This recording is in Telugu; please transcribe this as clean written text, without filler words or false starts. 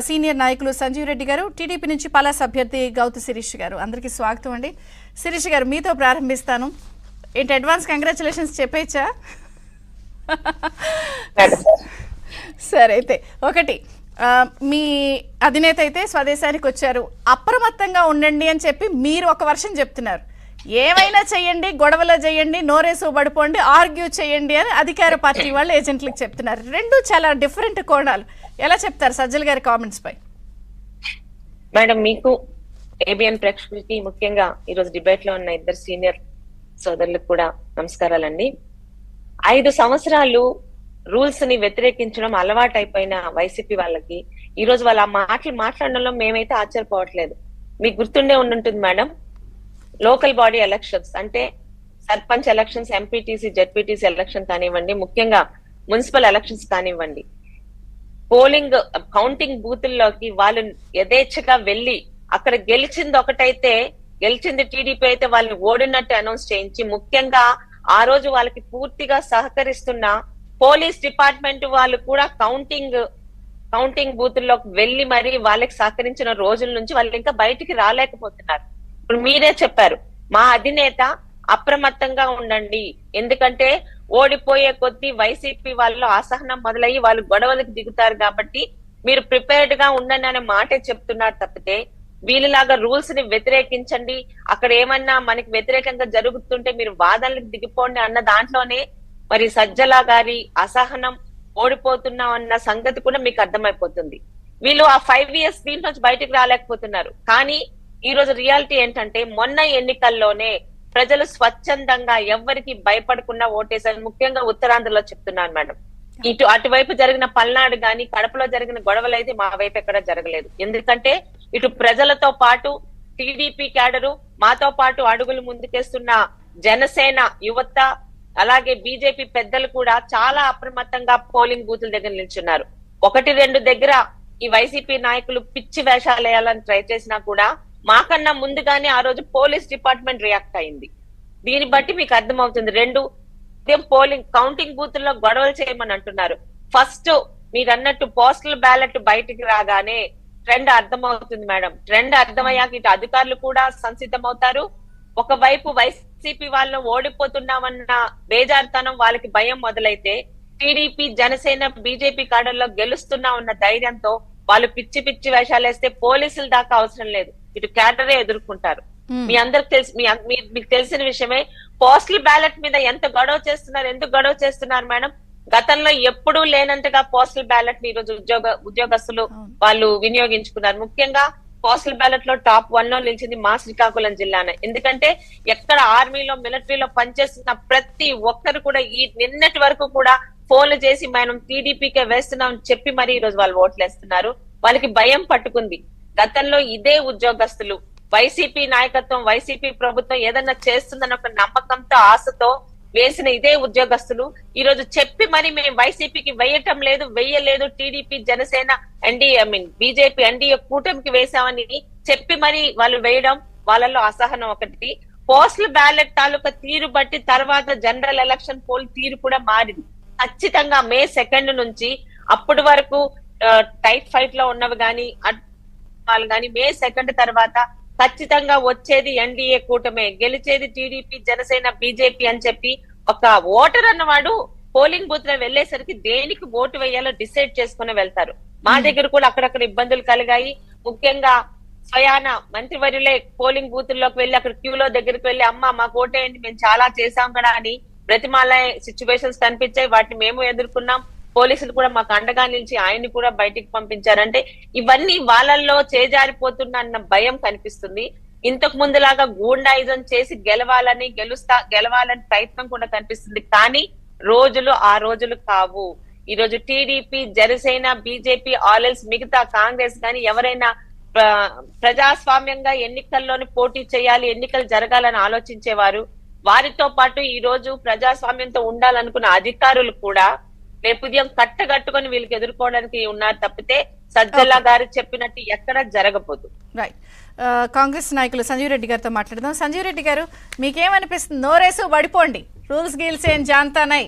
సీనియర్ నాయకులు సంజీవ్ రెడ్డి గారు, టీడీపీ నుంచి పలాస్ అభ్యర్థి గౌతు శిరీష్ గారు. అందరికీ స్వాగతం అండి. శిరీష్ గారు, మీతో ప్రారంభిస్తాను. ఏంటి అడ్వాన్స్ కంగ్రాచులేషన్స్ చెప్పేచ్చా? సరే, అయితే ఒకటి, మీ అధినేత అయితే స్వదేశానికి వచ్చారు, అప్రమత్తంగా ఉండండి అని చెప్పి మీరు ఒక వర్షం చెప్తున్నారు. ఏమైనా చెయ్యండి, గొడవలో చేయండి, నోరేసు పడిపోండి, ఆర్గ్యూ చేయండి అని అధికార పార్టీ వాళ్ళు ఏజెంట్లకు చెప్తున్నారు. రెండు చాలా డిఫరెంట్ కోణాలు. ఎలా చెప్తారు సజ్జల గారి కామెంట్స్ పై? మేడం, మీకు ఏబిఎన్ ప్రేక్షకులకి, ముఖ్యంగా ఈరోజు డిబేట్ లో ఉన్న ఇద్దరు సీనియర్ సోదరులకు కూడా నమస్కారాలండి. 5 సంవత్సరాలు రూల్స్ ని వ్యతిరేకించడం అలవాటు అయిపోయిన వైసీపీ వాళ్ళకి ఈ రోజు వాళ్ళ మాటలు మాట్లాడడంలో మేమైతే ఆశ్చర్యపోవట్లేదు. మీకు గుర్తుండే ఉండుంటుంది మేడం, లోకల్ బాడీ ఎలక్షన్స్ అంటే sarpanch elections, MPTC, ZPTC election కానివ్వండి, ముఖ్యంగా మున్సిపల్ ఎలక్షన్స్ కానివ్వండి, పోలింగ్ కౌంటింగ్ బూతుల్లోకి వాళ్ళు యథేచ్ఛగా వెళ్లి అక్కడ గెలిచింది ఒకటైతే, గెలిచింది టీడీపీ అయితే వాళ్ళని ఓడినట్టు అనౌన్స్ చేయించి, ముఖ్యంగా ఆ రోజు వాళ్ళకి పూర్తిగా సహకరిస్తున్న పోలీస్ డిపార్ట్మెంట్ వాళ్ళు కూడా కౌంటింగ్ బూతుల్లోకి వెళ్లి మరి వాళ్ళకి సహకరించిన రోజుల నుంచి వాళ్ళు ఇంకా బయటికి రాలేకపోతున్నారు. ఇప్పుడు మీరే చెప్పారు, మా అధినేత అప్రమత్తంగా ఉండండి, ఎందుకంటే ఓడిపోయే కొద్దీ వైసీపీ వాళ్ళు అసహనం మొదలయ్యి వాళ్ళు గొడవలకు దిగుతారు కాబట్టి మీరు ప్రిపేర్డ్ గా ఉండండి అనే మాటే చెప్తున్నారు తప్పితే వీళ్ళలాగా రూల్స్ ని వ్యతిరేకించండి, అక్కడ ఏమన్నా మనకి వ్యతిరేకంగా జరుగుతుంటే మీరు వాదనలకు దిగిపోండి అన్న దాంట్లోనే మరి సజ్జల గారి అసహనం, ఓడిపోతున్నాం అన్న సంగతి కూడా మీకు అర్థమైపోతుంది. వీళ్ళు ఆ 5 years దీంట్లోంచి బయటకు రాలేకపోతున్నారు. కానీ ఈ రోజు రియాలిటీ ఏంటంటే, మొన్న ఎన్నికల్లోనే ప్రజలు స్వచ్ఛందంగా ఎవరికి భయపడకుండా ఓటేశారు. ముఖ్యంగా ఉత్తరాంధ్రలో చెప్తున్నాను మేడం. అటువైపు జరిగిన పల్నాడు గాని, కడపలో జరిగిన గొడవలు అయితే మా వైపు ఎక్కడ జరగలేదు. ఎందుకంటే ఇటు ప్రజలతో పాటు టీడీపీ క్యాడరు, మాతో పాటు అడుగులు ముందుకేస్తున్న జనసేన యువత, అలాగే బీజేపీ పెద్దలు కూడా చాలా అప్రమత్తంగా పోలింగ్ బూతుల దగ్గర నిల్చున్నారు. 1-2 దగ్గర ఈ వైసీపీ నాయకులు పిచ్చి వేషాలు వేయాలని ట్రై చేసినా కూడా మాకన్నా ముందుగానే ఆ రోజు పోలీస్ డిపార్ట్మెంట్ రియాక్ట్ అయింది. దీన్ని బట్టి మీకు అర్థమవుతుంది. 2 పోలింగ్ కౌంటింగ్ బూతుల్లో గొడవలు చేయమని అంటున్నారు. ఫస్ట్ మీరు అన్నట్టు పోస్టల్ బ్యాలెట్ బయటికి రాగానే ట్రెండ్ అర్థమవుతుంది మేడం. ట్రెండ్ అర్థమయ్యాక ఇటు అధికారులు కూడా సంసిద్ధమవుతారు. ఒకవైపు వైసీపీ వాళ్ళు ఓడిపోతున్నామన్న బేజారుతనం, వాళ్ళకి భయం మొదలైతే టీడీపీ, జనసేన, బీజేపీ కాడల్లో గెలుస్తున్నా ఉన్న ధైర్యంతో వాళ్ళు పిచ్చి పిచ్చి వేషాలు వేస్తే పోలీసుల దాకా అవసరం లేదు, ఇటు క్యాడరే ఎదుర్కొంటారు. మీ అందరికి తెలిసి మీకు తెలిసిన విషయమే, పోస్టల్ బ్యాలెట్ మీద ఎంత గొడవ చేస్తున్నారు, ఎందుకు గొడవ చేస్తున్నారు మేడం? గతంలో ఎప్పుడూ లేనంతగా పోస్టల్ బ్యాలెట్ ని ఈరోజు ఉద్యోగస్తులు వాళ్ళు వినియోగించుకున్నారు. ముఖ్యంగా పోస్టల్ బ్యాలెట్ లో టాప్ 1 లో నిలిచింది మా శ్రీకాకుళం జిల్లానే. ఎందుకంటే ఎక్కడ ఆర్మీలో, మిలిటరీలో పనిచేస్తున్న ప్రతి ఒక్కరు కూడా ఈ నిన్నటి వరకు కూడా ఫోన్లు చేసి మనం టీడీపీకే వేస్తున్నాం చెప్పి మరి ఈ రోజు వాళ్ళు ఓట్లు వేస్తున్నారు. వాళ్ళకి భయం పట్టుకుంది. గతంలో ఇదే ఉద్యోగస్తులు వైసీపీ నాయకత్వం, వైసీపీ ప్రభుత్వం ఏదన్నా చేస్తుందని ఒక నమ్మకంతో, ఆశతో వేసిన ఇదే ఉద్యోగస్తులు ఈ రోజు చెప్పి మరి మేము వైసీపీకి వెయ్యలేదు, టీడీపీ, జనసేన, బీజేపీ ఎన్డీఏ కూటమికి వేసామని చెప్పి మరి వాళ్ళు వేయడం, వాళ్ళలో అసహనం ఒకటి. పోస్టల్ బ్యాలెట్ తాలూకా తీరు బట్టి తర్వాత జనరల్ ఎలక్షన్ పోల్ తీరు కూడా మారింది. ఖచ్చితంగా May 2 నుంచి అప్పటి వరకు టైట్ ఫైట్ లో ఉన్నవి గాని వాళ్ళు గాని May 2 తర్వాత ఖచ్చితంగా వచ్చేది ఎన్డీఏ కూటమే, గెలిచేది టీడీపీ, జనసేన, బీజేపీ అని చెప్పి ఒక ఓటర్ అన్నవాడు పోలింగ్ బూత్ లో వెళ్లేసరికి దేనికి ఓటు వేయాలో డిసైడ్ చేసుకుని వెళ్తారు. మా దగ్గర కూడా అక్కడక్కడ ఇబ్బందులు కలిగాయి. ముఖ్యంగా స్వయాన మంత్రివర్యులే పోలింగ్ బూతుల్లోకి వెళ్లి అక్కడ క్యూలో దగ్గరికి వెళ్లి, అమ్మ మాకు ఓటేయండి, మేము చాలా చేశాం కదా అని ప్రతిమాలయ సిచ్యువేషన్స్ కనిపించాయి. వాటిని మేము ఎదుర్కొన్నాం. పోలీసులు కూడా మాకు అండగా నిలిచి ఆయన్ని కూడా బయటికి పంపించారంటే ఇవన్నీ వాళ్ళల్లో చేజారిపోతున్న అన్న భయం కనిపిస్తుంది. ఇంతకు ముందులాగా గూండాయిజం చేసి గెలవాలని ప్రయత్నం కూడా కనిపిస్తుంది. కానీ రోజులు ఆ రోజులు కావు. ఈ రోజు టీడీపీ, జనసేన, బీజేపీ, ఆల్ఎల్స్ మిగతా కాంగ్రెస్ గాని ఎవరైనా ప్రజాస్వామ్యంగా ఎన్నికల్లోని పోటీ చేయాలి, ఎన్నికలు జరగాలని ఆలోచించేవారు, వారితో పాటు ఈ రోజు ప్రజాస్వామ్యంతో ఉండాలనుకున్న అధికారులు కూడా రేపు ఉదయం కట్టగట్టుకొని వీళ్ళకి ఎదుర్కోవడానికి ఉన్నారు తప్పితే సజ్జల గారు చెప్పినట్టు ఎక్కడ జరగబోదు. రైట్. కాంగ్రెస్ నాయకులు సంజీవ్ రెడ్డి గారితో మాట్లాడదాం. సంజీవ్ రెడ్డి గారు, మీకేమనిపిస్తుంది? నోరేసు పడిపోండి, రూల్స్ గీల్స్ ఏం జాంతానాయి,